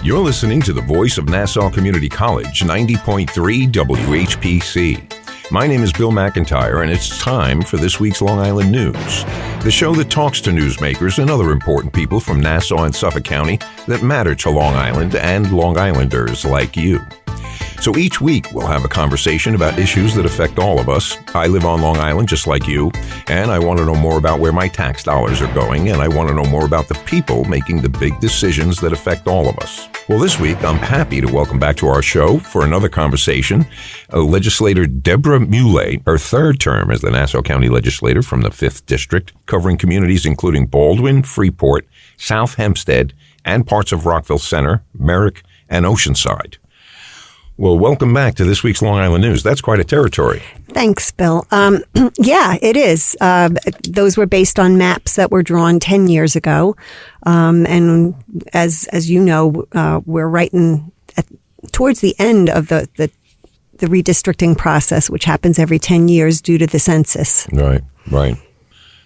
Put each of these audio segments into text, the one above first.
You're listening to the voice of Nassau Community College, 90.3 WHPC. My name is Bill McIntyre, and it's time for this week's Long Island News, the show that talks to newsmakers and other important people from Nassau and Suffolk County that matter to Long Island and Long Islanders like you. So each week, we'll have a conversation about issues that affect all of us. I live on Long Island just like you, and I want to know more about where my tax dollars are going, and I want to know more about the people making the big decisions that affect all of us. Well, this week, I'm happy to welcome back to our show for another conversation, Legislator Debra Mulé, her third term as the Nassau County Legislator from the 5th District, covering communities including Baldwin, Freeport, South Hempstead, and parts of Rockville Center, Merrick, and Oceanside. Well, welcome back to this week's Long Island News. That's quite a territory. Thanks, Bill. Yeah, it is. Those were based on maps that were drawn 10 years ago. And as you know, we're right towards the end of the redistricting process, which happens every 10 years due to the census. Right.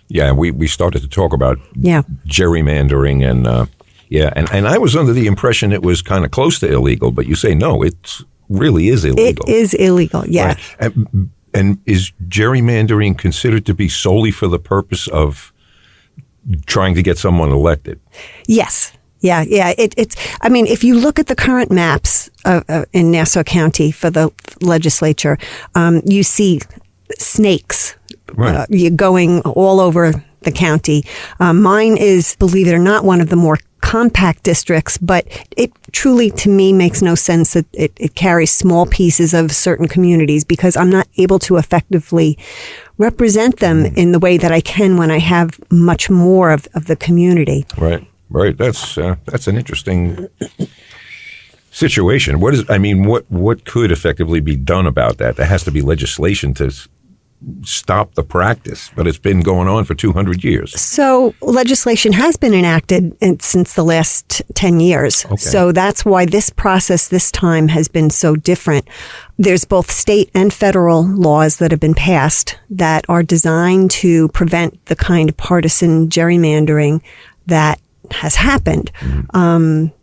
Yeah, we started to talk about gerrymandering and I was under the impression it was kind of close to illegal, but you say no, it really is illegal. It is illegal, yeah. Right. And is gerrymandering considered to be solely for the purpose of trying to get someone elected? Yes. Yeah. It's. I mean, if you look at the current maps in Nassau County for the legislature, you see snakes going all over the county. Mine is, believe it or not, one of the more compact districts, but it truly, to me, makes no sense that it carries small pieces of certain communities because I'm not able to effectively represent them in the way that I can when I have much more of the community. Right. That's an interesting situation. What could effectively be done about that? There has to be legislation to stop the practice, but it's been going on for 200 years. So legislation has been enacted since the last 10 years. Okay. So that's why this process this time has been so different. There's both state and federal laws that have been passed that are designed to prevent the kind of partisan gerrymandering that has happened. Mm-hmm.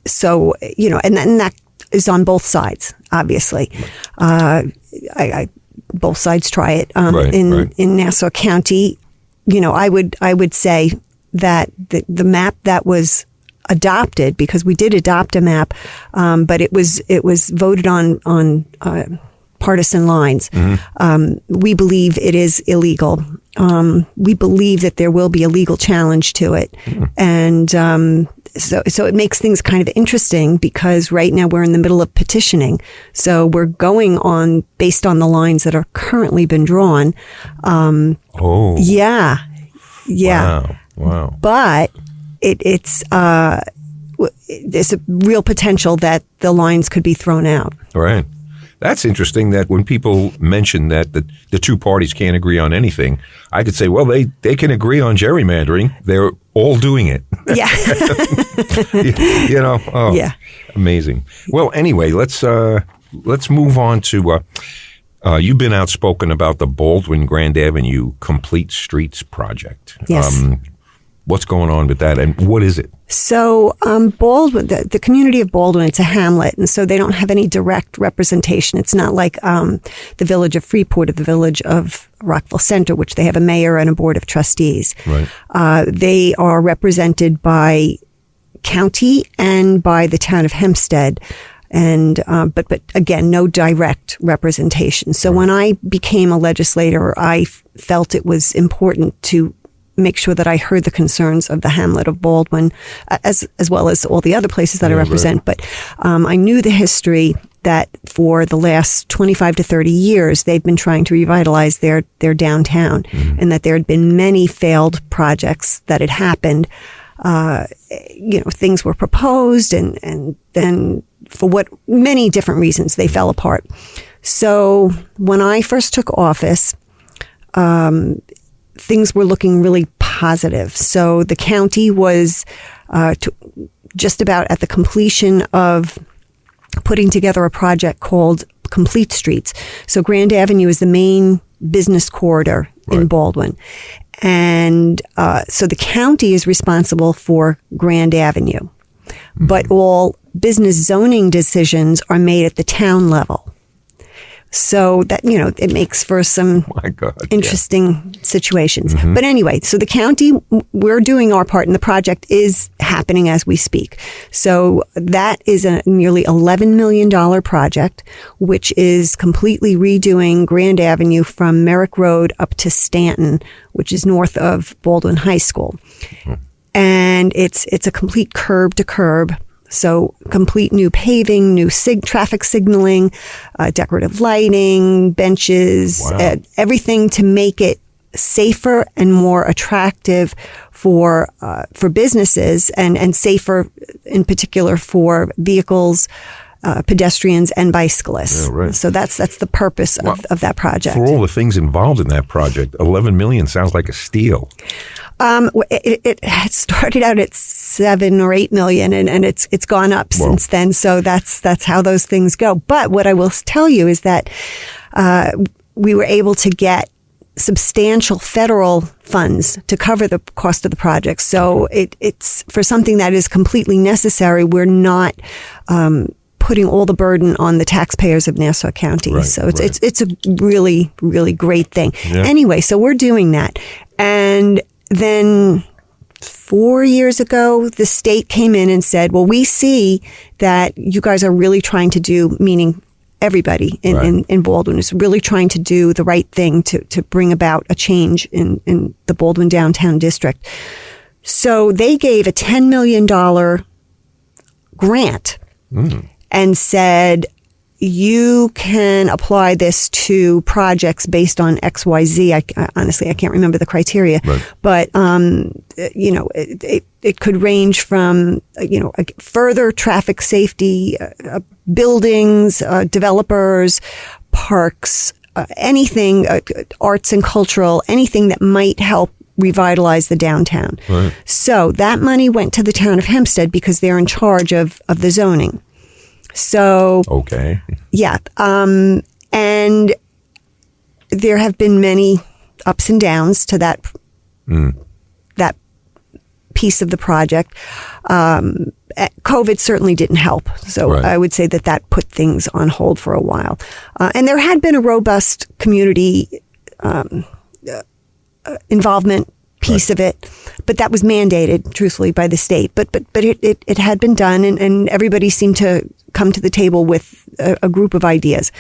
So, and that is on both sides, obviously. Both sides try it. In Nassau County, I would say that the map that was adopted, because we did adopt a map, but it was voted on partisan lines. Mm-hmm. We believe it is illegal. We believe that there will be a legal challenge to it, and so it makes things kind of interesting because right now we're in the middle of petitioning. So we're going on based on the lines that are currently been drawn. Yeah. Wow. But there's a real potential that the lines could be thrown out. Right. That's interesting that when people mention that the two parties can't agree on anything, I could say, well, they can agree on gerrymandering. They're all doing it. Yeah. Yeah. Amazing. Well, anyway, let's move on to, you've been outspoken about the Baldwin-Grand Avenue Complete Streets project. Yes. What's going on with that, and what is it? So Baldwin, the community of Baldwin, it's a hamlet, and so they don't have any direct representation. It's not like the village of Freeport or the village of Rockville Center, which they have a mayor and a board of trustees. Right. They are represented by county and by the town of Hempstead. And, but again, no direct representation. So when I became a legislator, I felt it was important to make sure that I heard the concerns of the hamlet of Baldwin, as well as all the other places that I represent. Right. But I knew the history that for the last 25 to 30 years, they've been trying to revitalize their downtown, and that there had been many failed projects that had happened. Things were proposed, and then for many different reasons, they fell apart. So when I first took office, things were looking really positive. So the county was just about at the completion of putting together a project called Complete Streets. So Grand Avenue is the main business corridor in Baldwin. And so the county is responsible for Grand Avenue. but all business zoning decisions are made at the town level. So that, it makes for some interesting situations. Mm-hmm. But anyway, so the county, we're doing our part and the project is happening as we speak. So that is a nearly $11 million project, which is completely redoing Grand Avenue from Merrick Road up to Stanton, which is north of Baldwin High School. Mm-hmm. And it's a complete curb to curb. So complete new paving, new traffic signaling, decorative lighting, benches, everything to make it safer and more attractive for businesses and safer in particular for vehicles, pedestrians and bicyclists. Yeah, right. So that's the purpose of that project. For all the things involved in that project, $11 million sounds like a steal. It had started out at 7 or 8 million and it's gone up since then. So that's how those things go. But what I will tell you is that, we were able to get substantial federal funds to cover the cost of the project. So it's for something that is completely necessary. We're not, putting all the burden on the taxpayers of Nassau County. Right, so it's a really, really great thing. Yeah. Anyway, so we're doing that. And then 4 years ago, the state came in and said, well, we see that you guys are really trying to do, meaning everybody in Baldwin is really trying to do the right thing to bring about a change in the Baldwin downtown district. So they gave a $10 million grant and said, you can apply this to projects based on XYZ. Honestly, I can't remember the criteria, but, it could range from, further traffic safety, buildings, developers, parks, anything, arts and cultural, anything that might help revitalize the downtown. Right. So that money went to the town of Hempstead because they're in charge of the zoning. So, okay. Yeah. And there have been many ups and downs to that piece of the project. COVID certainly didn't help. So I would say that put things on hold for a while. And there had been a robust community, involvement piece of it, but that was mandated, truthfully, by the state. But it had been done, and everybody seemed to come to the table with a group of ideas,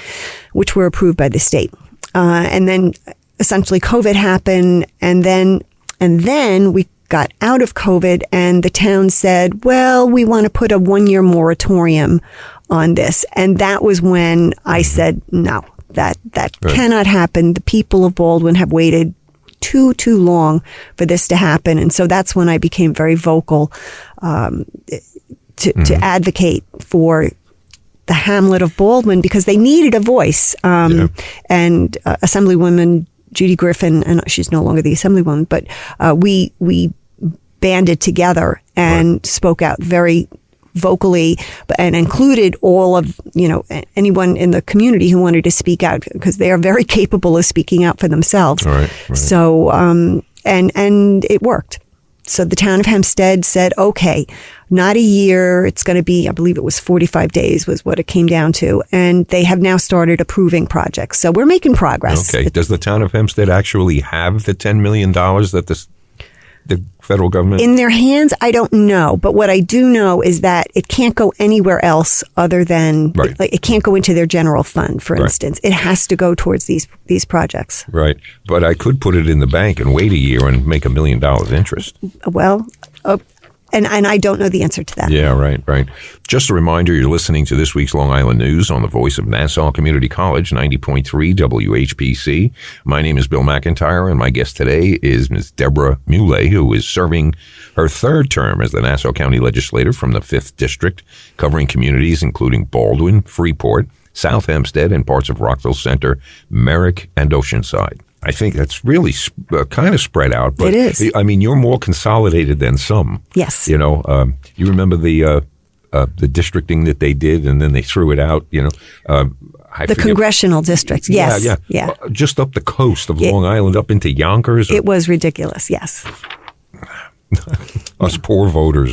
which were approved by the state. And then essentially COVID happened, and then we got out of COVID, and the town said, well, we want to put a 1-year moratorium on this. And that was when I said, no, that cannot happen. The people of Baldwin have waited too long for this to happen. And so that's when I became very vocal to advocate for the hamlet of Baldwin, because they needed a voice. And Assemblywoman Judy Griffin, and she's no longer the Assemblywoman, but we banded together and spoke out very vocally, and included all of, anyone in the community who wanted to speak out, because they are very capable of speaking out for themselves. Right. So, and it worked. So the town of Hempstead said, okay, not a year. It's going to be, I believe it was 45 days was what it came down to. And they have now started approving projects. So we're making progress. Okay. Does the town of Hempstead actually have the $10 million that the federal government? In their hands, I don't know. But what I do know is that it can't go anywhere else other than, it can't go into their general fund, for instance. It has to go towards these projects. Right. But I could put it in the bank and wait a year and make $1 million interest. Well, and I don't know the answer to that. Yeah, right. Just a reminder, you're listening to this week's Long Island News on the voice of Nassau Community College, 90.3 WHPC. My name is Bill McIntyre, and my guest today is Ms. Debra Mulé, who is serving her third term as the Nassau County Legislator from the 5th District, covering communities including Baldwin, Freeport, South Hempstead, and parts of Rockville Center, Merrick, and Oceanside. I think that's really kind of spread out. But it is. I mean, you're more consolidated than some. Yes. You remember the districting that they did, and then they threw it out, the congressional district. Yes. Yeah. Just up the coast of Long Island, up into Yonkers. It was ridiculous, yes. Us poor voters,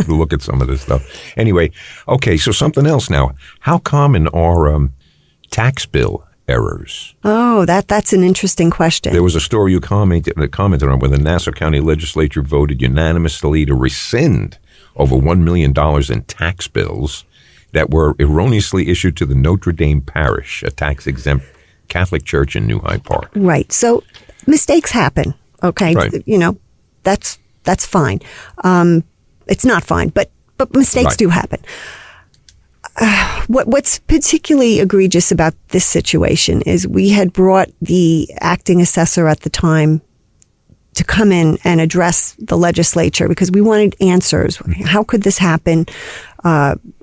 look at some of this stuff. Anyway, okay, so something else now. How common are tax bill errors? Oh, that's an interesting question. There was a story you commented on where the Nassau County Legislature voted unanimously to rescind over $1 million in tax bills that were erroneously issued to the Notre Dame Parish, a tax-exempt Catholic church in New Hyde Park. Right. So mistakes happen. Okay. Right. That's fine. It's not fine, but mistakes do happen. What's particularly egregious about this situation is we had brought the acting assessor at the time to come in and address the legislature because we wanted answers. How could this happen?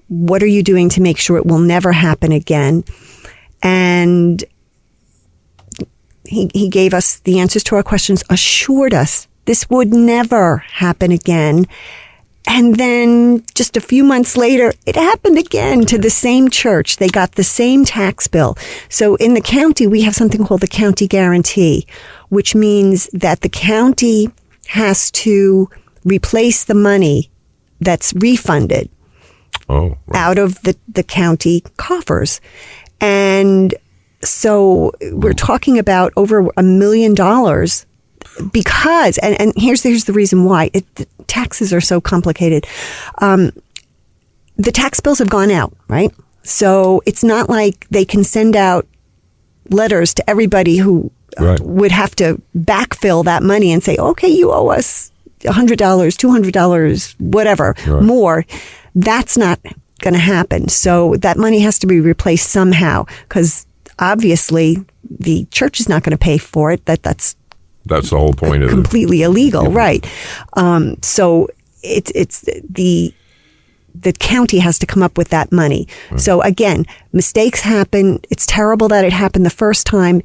What are you doing to make sure it will never happen again? And he gave us the answers to our questions, assured us this would never happen again. And then just a few months later, it happened again to the same church. They got the same tax bill. So in the county, we have something called the county guarantee, which means that the county has to replace the money that's refunded out of the county coffers. And so we're talking about over $1 million because, and here's the reason why, taxes are so complicated. The tax bills have gone out, right? So it's not like they can send out letters to everybody who would have to backfill that money and say, okay, you owe us $100, $200, whatever, more. That's not going to happen. So that money has to be replaced somehow because obviously the church is not going to pay for it. That's the whole point of it. Completely illegal, right? So it's the county has to come up with that money. Right. So again, mistakes happen. It's terrible that it happened the first time.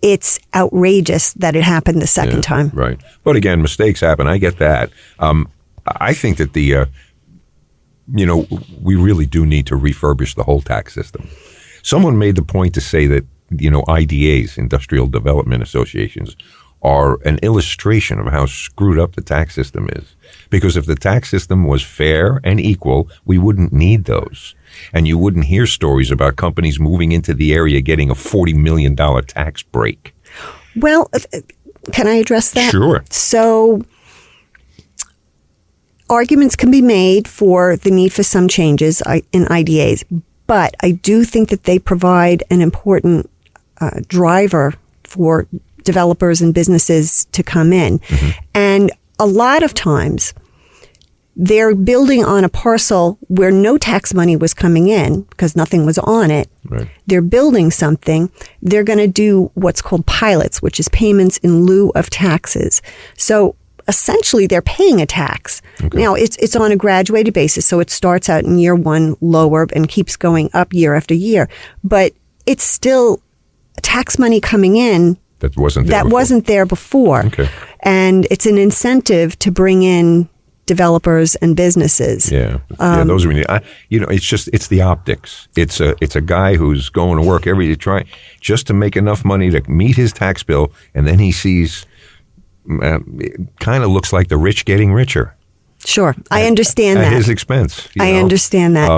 It's outrageous that it happened the second time. Right. But again, mistakes happen. I get that. I think that we really do need to refurbish the whole tax system. Someone made the point to say that, IDAs, Industrial Development Associations, are an illustration of how screwed up the tax system is. Because if the tax system was fair and equal, we wouldn't need those. And you wouldn't hear stories about companies moving into the area getting a $40 million tax break. Well, can I address that? Sure. So arguments can be made for the need for some changes in IDAs, but I do think that they provide an important driver for developers and businesses to come in. Mm-hmm. And a lot of times they're building on a parcel where no tax money was coming in because nothing was on it. Right. They're building something. They're going to do what's called pilots, which is payments in lieu of taxes. So essentially they're paying a tax. Okay. Now it's on a graduated basis. So it starts out in year one lower and keeps going up year after year, but it's still tax money coming in that wasn't there before. Okay. And it's an incentive to bring in developers and businesses. Yeah, those are it's the optics. It's a guy who's going to work every day just to make enough money to meet his tax bill, and then he sees it kind of looks like the rich getting richer. Sure, I understand that at his expense. I understand that,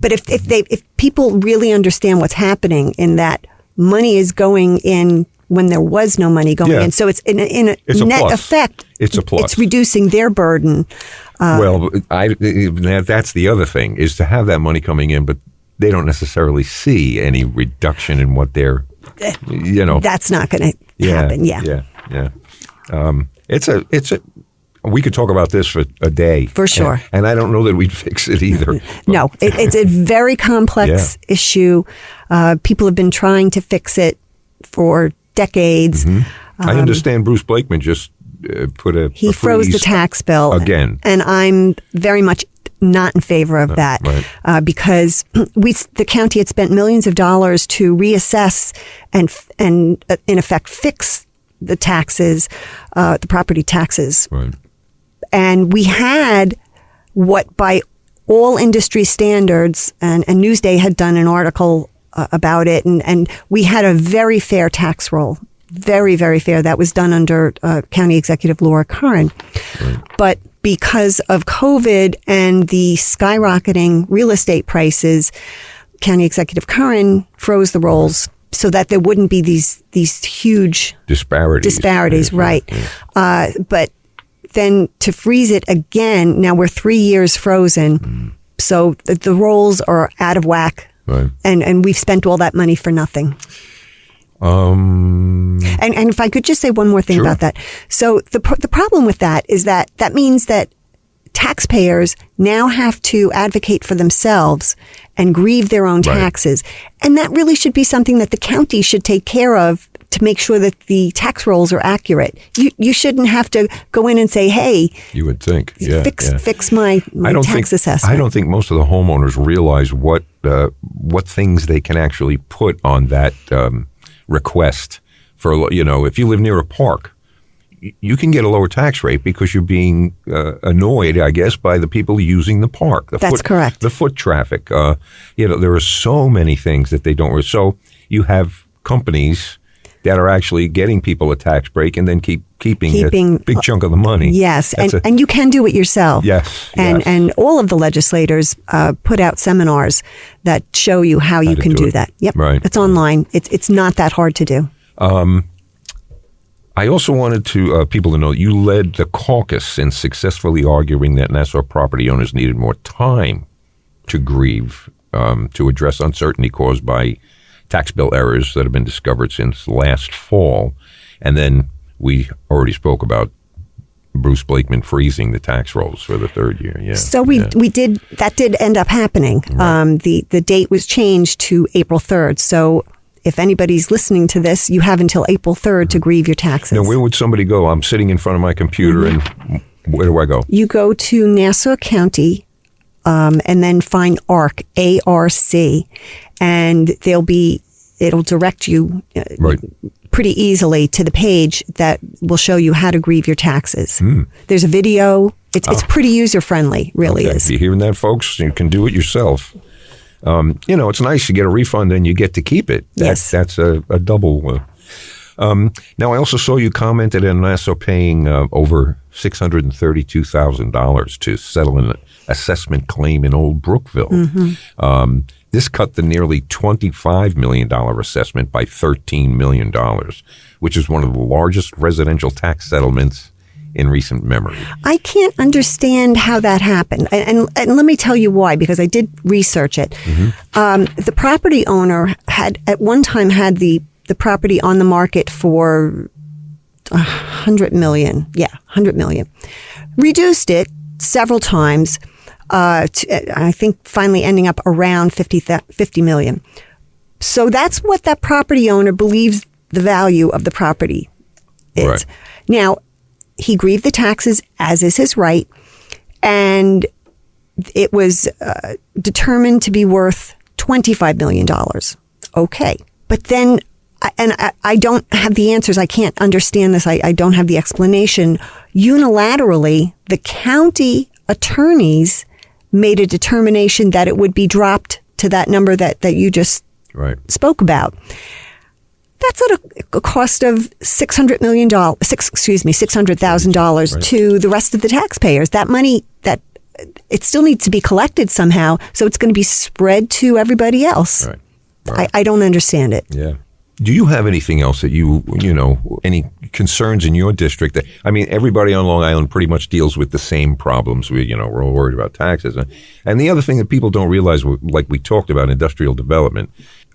but if people really understand what's happening in that money is going in when there was no money going in. So it's in a net effect. It's a plus. It's reducing their burden. That's the other thing, is to have that money coming in, but they don't necessarily see any reduction in what they're, That's not going to happen. Yeah. We could talk about this for a day. For sure. And I don't know that we'd fix it either. No, it's a very complex issue. People have been trying to fix it for decades. Mm-hmm. I understand Bruce Blakeman just he froze the tax bill again, and I'm very much not in favor of that. Right. Because the county had spent millions of dollars to reassess and in effect fix the taxes, the property taxes. Right. And we had what by all industry standards, and Newsday had done an article about it, and we had a very fair tax roll, very, very fair. That was done under County Executive Laura Curran. Right. But because of COVID and the skyrocketing real estate prices, County Executive Curran froze the rolls so that there wouldn't be these huge disparities, right? Yeah. But then to freeze it again, now we're 3 years frozen, so the rolls are out of whack, right. And we've spent all that money for nothing. And if I could just say one more thing Sure. about that. So the problem with that is that means that taxpayers now have to advocate for themselves and grieve their own taxes. Right. And that really should be something that the county should take care of to make sure that the tax rolls are accurate. You shouldn't have to go in and say, hey, you would think, fix my tax assessment. I don't think most of the homeowners realize what things they can actually put on that request for, if you live near a park, you can get a lower tax rate because you're being annoyed, I guess, by the people using the park. That's correct. The foot traffic. There are so many things that they don't. So you have companies that are actually getting people a tax break and then keeping a big chunk of the money. Yes, and you can do it yourself. Yes. And all of the legislators put out seminars that show you how you can do that. Yep. Right. It's online. It's not that hard to do. I also wanted people to know you led the caucus in successfully arguing that Nassau property owners needed more time to grieve, to address uncertainty caused by tax bill errors that have been discovered since last fall. And then we already spoke about Bruce Blakeman freezing the tax rolls for the third year. Yeah. So that did end up happening. Right. The date was changed to April 3rd. So if anybody's listening to this, you have until April 3rd to grieve your taxes. Now, where would somebody go? I'm sitting in front of my computer, and where do I go? You go to Nassau County, and then find ARC, A-R-C, and it'll direct you pretty easily to the page that will show you how to grieve your taxes. There's a video. It's pretty user-friendly, really is. You hearing that, folks? You can do it yourself. It's nice to get a refund and you get to keep it. Yes. That's a double. Now, I also saw you commented on Nassau paying over $632,000 to settle an assessment claim in Old Brookville. Mm-hmm. This cut the nearly $25 million assessment by $13 million, which is one of the largest residential tax settlements in recent memory. I can't understand how that happened. And let me tell you why, because I did research it. Mm-hmm. The property owner had at one time had the property on the market for $100 million. Yeah, $100 million. Reduced it several times, I think finally ending up around $50 million. So that's what that property owner believes the value of the property is. Right. Now, he grieved the taxes, as is his right, and it was determined to be worth $25 million. Okay. But then, I don't have the answers. I can't understand this. I don't have the explanation. Unilaterally, the county attorneys made a determination that it would be dropped to that number that you just spoke about. That's at a cost of $600,000 to the rest of the taxpayers. That money, that it still needs to be collected somehow, so it's going to be spread to everybody else. Right. I don't understand it. Yeah. Do you have anything else that any concerns in your district? Everybody on Long Island pretty much deals with the same problems. We're all worried about taxes. And the other thing that people don't realize, like we talked about industrial development,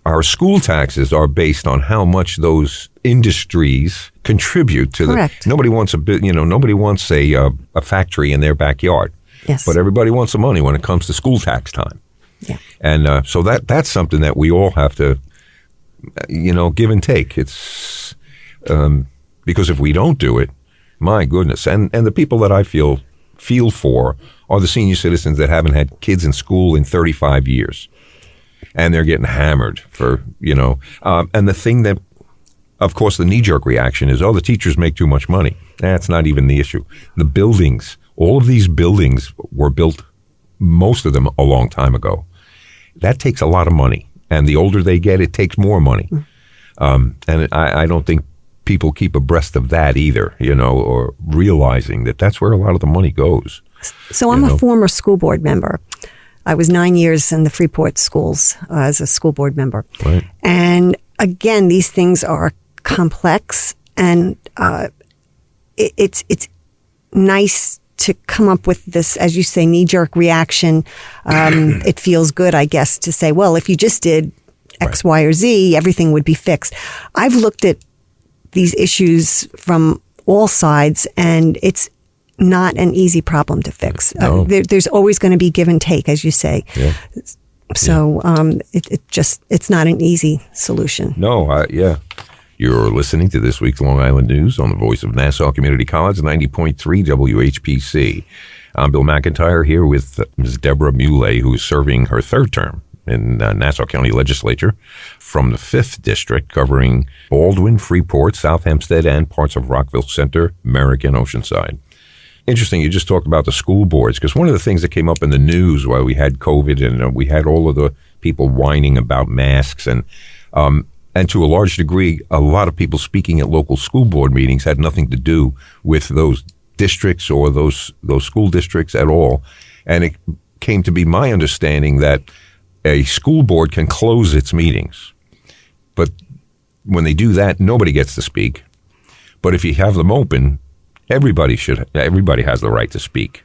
our school taxes are based on how much those industries contribute to Correct. Nobody wants nobody wants a factory in their backyard. Yes. But everybody wants the money when it comes to school tax time. Yeah. And so that's something that we all have to, give and take. It's because if we don't do it, my goodness. And the people that I feel for are the senior citizens that haven't had kids in school in 35 years. And they're getting hammered for, and the thing that, of course, the knee-jerk reaction is, the teachers make too much money. That's not even the issue. The buildings, all of these buildings were built, most of them, a long time ago. That takes a lot of money. And the older they get, it takes more money. And I don't think people keep abreast of that either, or realizing that that's where a lot of the money goes. So I'm a former school board member. I was 9 years in the Freeport schools as a school board member. Right. And again, these things are complex, and it's nice to come up with this, as you say, knee-jerk reaction. It feels good, I guess, to say, well, if you just did X, Y, or Z, everything would be fixed. I've looked at these issues from all sides, and it's not an easy problem to fix. No. There's always going to be give and take, as you say. Yeah. So it's not an easy solution. No, yeah. You're listening to this week's Long Island News on the voice of Nassau Community College, 90.3 WHPC. I'm Bill McIntyre here with Ms. Debra Mulé, who is serving her third term in Nassau County Legislature from the 5th District, covering Baldwin, Freeport, South Hempstead, and parts of Rockville Center, Merrick and Oceanside. Interesting, you just talked about the school boards, because one of the things that came up in the news while we had COVID and we had all of the people whining about masks and to a large degree, a lot of people speaking at local school board meetings had nothing to do with those districts or those school districts at all. And it came to be my understanding that a school board can close its meetings. But when they do that, nobody gets to speak. But if you have them open, everybody has the right to speak.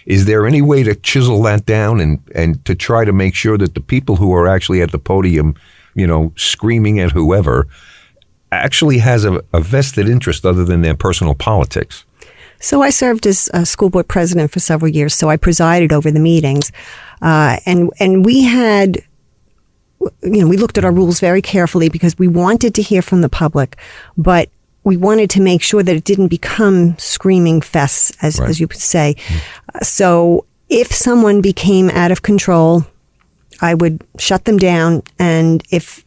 Is there any way to chisel that down and to try to make sure that the people who are actually at the podium, screaming at whoever, actually has a vested interest other than their personal politics? So I served as a school board president for several years, so I presided over the meetings. And we had, we looked at our rules very carefully because we wanted to hear from the public, but we wanted to make sure that it didn't become screaming fests, as you say. So if someone became out of control, I would shut them down. And if,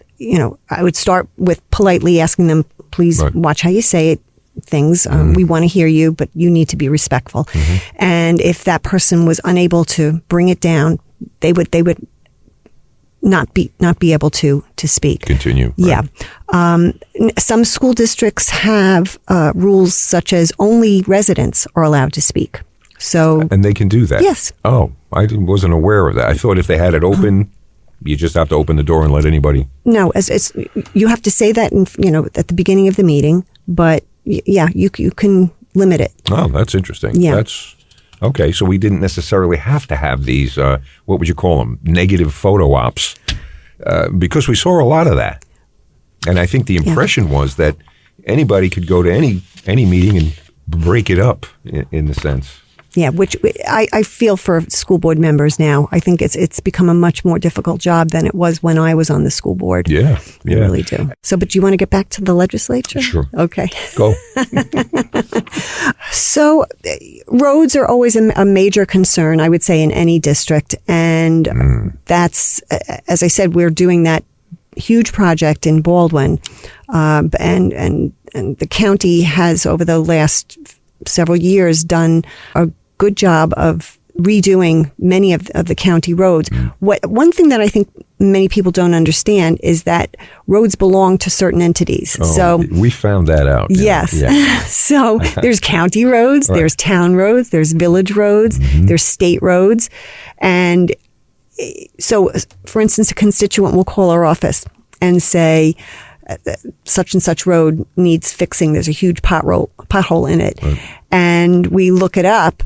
I would start with politely asking them, please watch how you say it. Things. We want to hear you, but you need to be respectful. And if that person was unable to bring it down, they would not be able to speak. Continue. Right. Yeah. Some school districts have rules such as only residents are allowed to speak. So and they can do that. Yes. Oh, I wasn't aware of that. I thought if they had it open, you just have to open the door and let anybody. No, you have to say that at the beginning of the meeting, but yeah, you can limit it. Oh, that's interesting. Yeah. That's okay. So we didn't necessarily have to have these, what would you call them, negative photo ops, because we saw a lot of that. And I think the impression was that anybody could go to any meeting and break it up in the sense. Yeah, which I feel for school board members now. I think it's become a much more difficult job than it was when I was on the school board. Yeah. I really do. So, but do you want to get back to the legislature? Sure. Okay. Go. So, roads are always a major concern, I would say, in any district. And that's, as I said, we're doing that huge project in Baldwin. And the county has, over the last several years, done a good job of redoing many of the county roads. One thing that I think many people don't understand is that roads belong to certain entities. Oh, so we found that out. Yes. Yeah. So there's county roads, there's town roads, there's village roads, there's state roads. And so, for instance, a constituent will call our office and say, such and such road needs fixing. There's a huge pothole in it. Right. And we look it up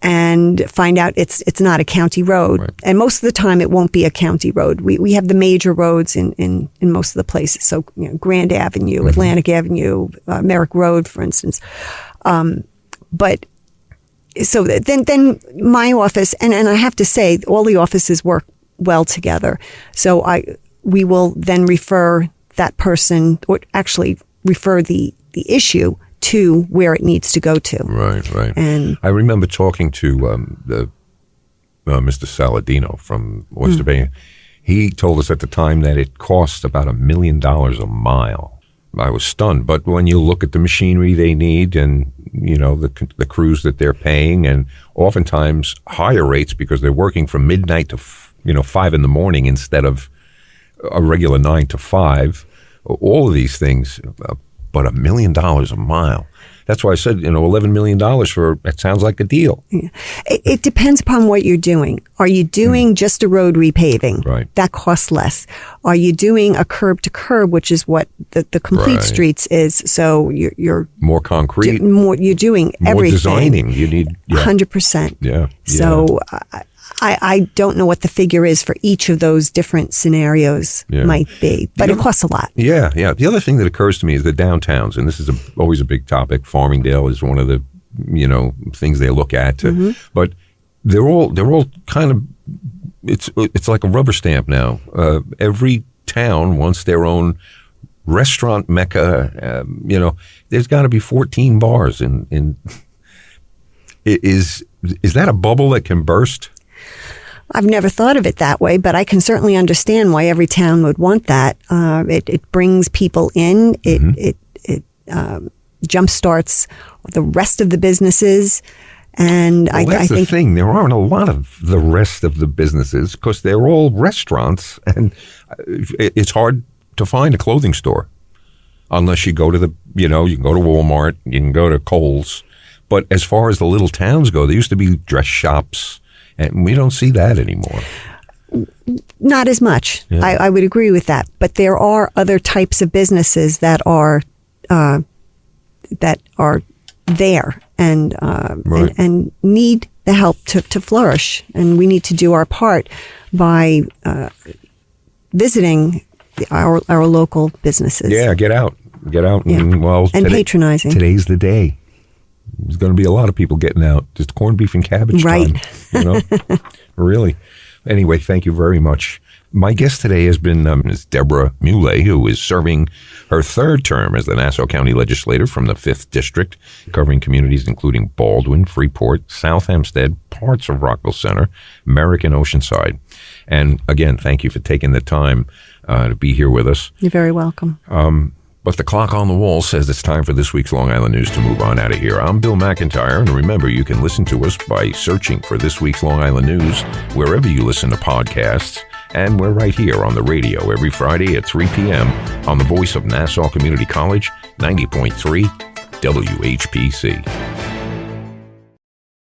and find out it's not a county road. Right. And most of the time it won't be a county road. We have the major roads in most of the places. So, Grand Avenue, Atlantic Avenue, Merrick Road, for instance. But so then my office, and I have to say, all the offices work well together. So we will then refer that person, or actually refer the issue to where it needs to go to. Right. And I remember talking to Mr. Saladino from Oyster Bay. He told us at the time that it costs about $1 million a mile. I was stunned. But when you look at the machinery they need and, the crews that they're paying, and oftentimes higher rates because they're working from midnight to, 5 in the morning instead of a regular 9 to 5, all of these things, but $1 million a mile. That's why I said, $11 million it sounds like a deal. Yeah. It depends upon what you're doing. Are you doing just a road repaving? Right. That costs less. Are you doing a curb to curb, which is what the complete streets is? So you're more concrete. You're doing more everything. Designing. You need 100%. Yeah. So I don't know what the figure is for each of those different scenarios might be, but it costs a lot. Yeah. The other thing that occurs to me is the downtowns, and this is always a big topic. Farmingdale is one of the things they look at, but they're all kind of it's like a rubber stamp now. Every town wants their own restaurant mecca. There's got to be 14 bars in. Is that a bubble that can burst? I've never thought of it that way, but I can certainly understand why every town would want that. It brings people in. It jumpstarts the rest of the businesses. And I think the thing. There aren't a lot of the rest of the businesses because they're all restaurants, and it's hard to find a clothing store unless you go to you can go to Walmart, you can go to Kohl's. But as far as the little towns go, there used to be dress shops. And we don't see that anymore. Not as much. Yeah. I would agree with that. But there are other types of businesses that are there and and need the help to flourish. And we need to do our part by visiting our local businesses. Yeah, get out, and patronizing. Today's the day. There's going to be a lot of people getting out. Just corned beef and cabbage time. Really. Anyway, thank you very much. My guest today has been Ms. Debra Mulé, who is serving her third term as the Nassau County Legislator from the 5th District, covering communities including Baldwin, Freeport, South Hempstead, parts of Rockville Center, Merrick and Oceanside. And again, thank you for taking the time to be here with us. You're very welcome. But the clock on the wall says it's time for this week's Long Island News to move on out of here. I'm Bill McIntyre, and remember, you can listen to us by searching for this week's Long Island News wherever you listen to podcasts. And we're right here on the radio every Friday at 3 p.m. on the voice of Nassau Community College, 90.3 WHPC.